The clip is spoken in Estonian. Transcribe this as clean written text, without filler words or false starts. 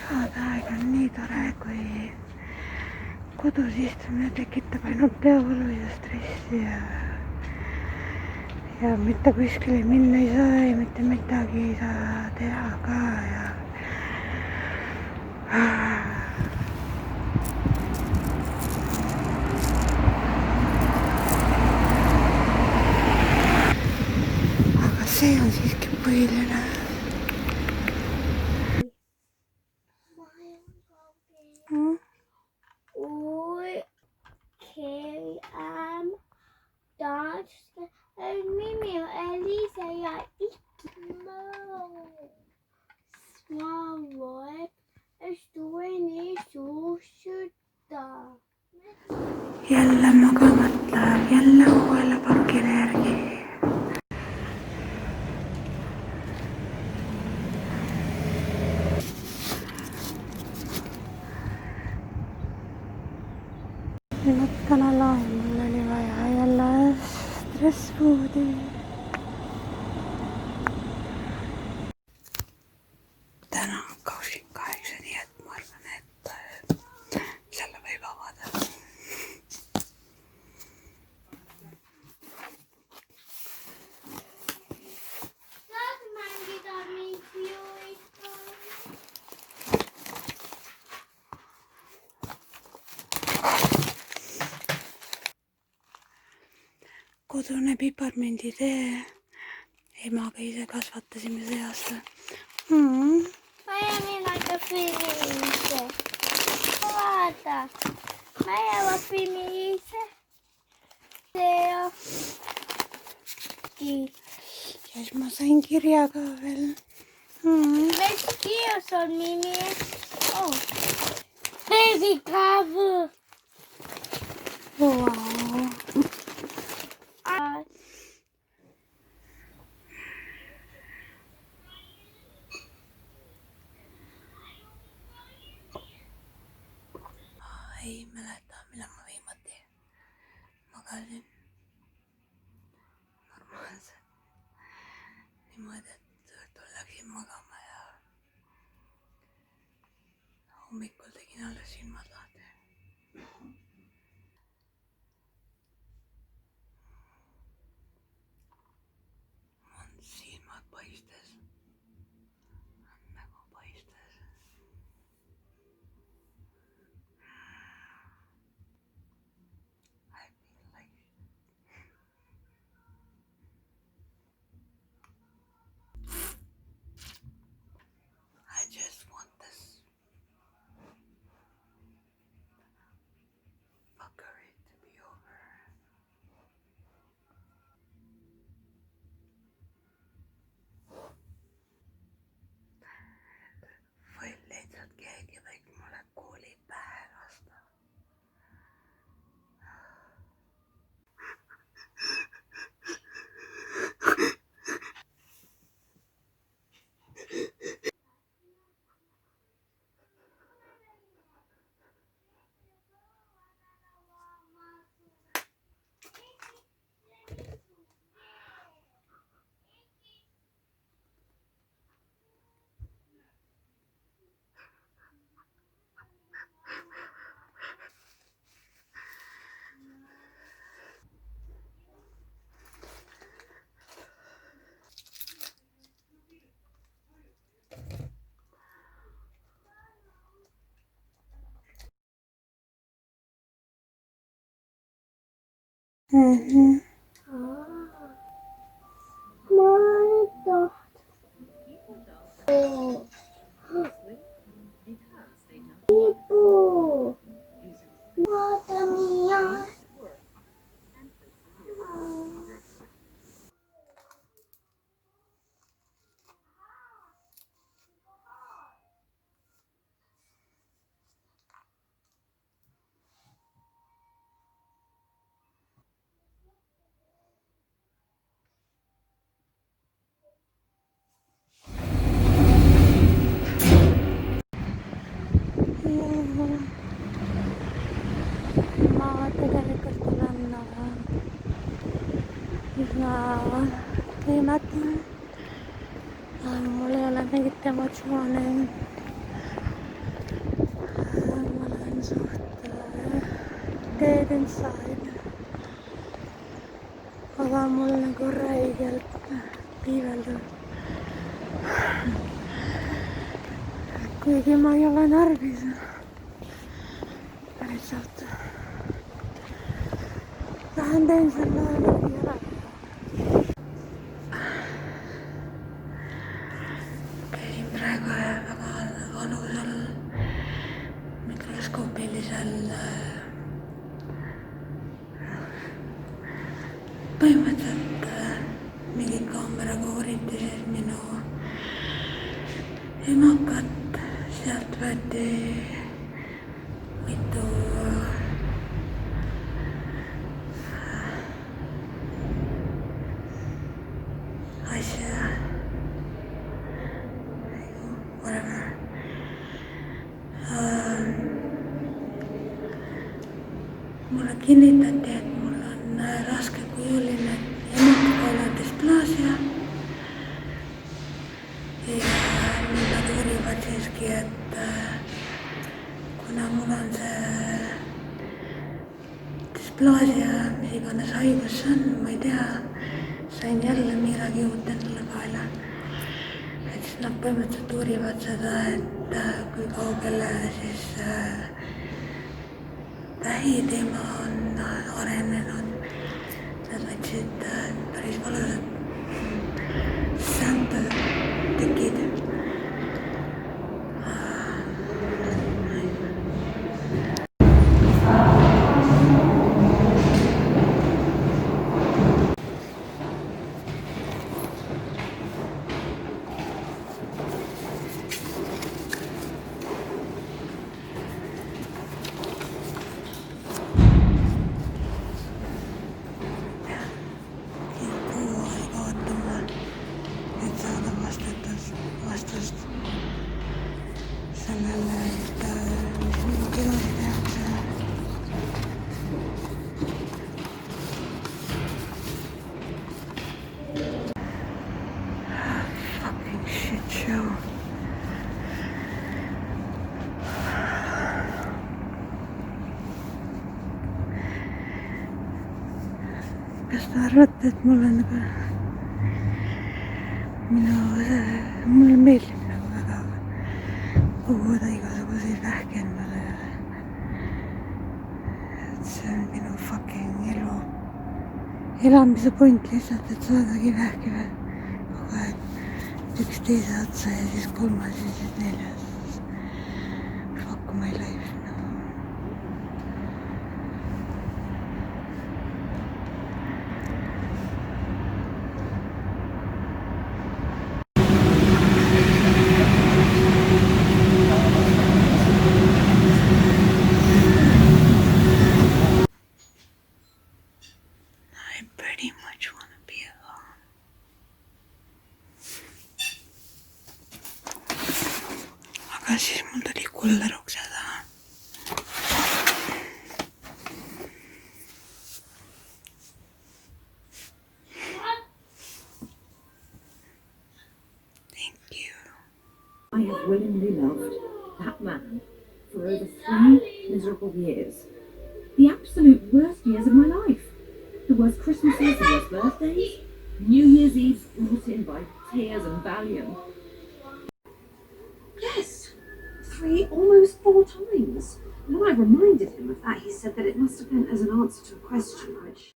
kevadaeg on nii tore, kui kodus istumine tekitab ainult peavalu ja stressi ja mitte kuskile minna ei saa ja mitte midagi ei saa teha ka ja aga see on siiski põhiline. Mimi och Elisa jag inte svaret. Jag står inne i suusuta. Jälle magamata, jälle uuele pakile järgi. Natukene lae, mul oli vaja jälle stressfoodi. Täna on 28, nii et ma arvan, et selle võib avada. Saad mängida mingiuiga? Kodune piparmenditee. Emaga ise kasvatasime see aasta. Mä jäin aika finiise. Vaata. Mä jäin finiise. Se on. Ja siis ma sain kirja ka veel. Mis kirjas on Mimi? Oh. Baby cover. Wow. Ei mäleta, millal ma viimati magasin normaalselt. Niimoodi, et õhtul läksin magama ja hommikul tegin alles silmad lahti. On silmad paistes, nägu paistes. I feel like I just want this fuckery to be over. Või lihtsalt keegi võiks mulle kooli pähe lasta. Ma tegelikult olen üsna võimetu. Mul ei ole mingit emotsiooni. dead inside. Aga mul nagu räigelt piiveldab. Kuigi ma ei ole närvis. Päriselt. Lähen teen selle värgi ära. Käisin praegu väga valusal mikroskoopilisel põhimõtteliselt mingi kaameraga uuriti siis minu emakat. Sealt võeti mitu asja, whatever. Mulle kinnitati, et mul on raskekujuline emakakaula dysplaasia. Ja nüüd nad uurivad siiski, et kuna mul on see dysplaasia, mis iganes haigus see on, ma ei tea, sain jälle midagi uut endale kaela. Et siis nad põhimõtteliselt uurivad seda, et kui kaugele siis vähiteema on arenenud. Nad võtsid päris valusad sample tekid. Vastust sellele, mis minuga edasi tehakse. Fucking shit show. Kas te arvate, et mul on nagu mulle meeldib nagu väga koguda igasuguseid vähki endale. Et see on minu fucking elamise point lihtsalt, et saadagi vähki kogu aeg üks teise otsa ja siis kolmas ja siis neljas. Fuck my life. I pretty much want to be alone. Aga siis mul tuli kuller ukse taha. Thank you. I have willingly loved that man for over 3 miserable years. The absolute worst years of my life. The worst Christmases, the worst birthdays, New Year's Eve brought in by tears and Valium. Yes, 3, almost 4 times. When I reminded him of that, he said that it must have been as an answer to a question, which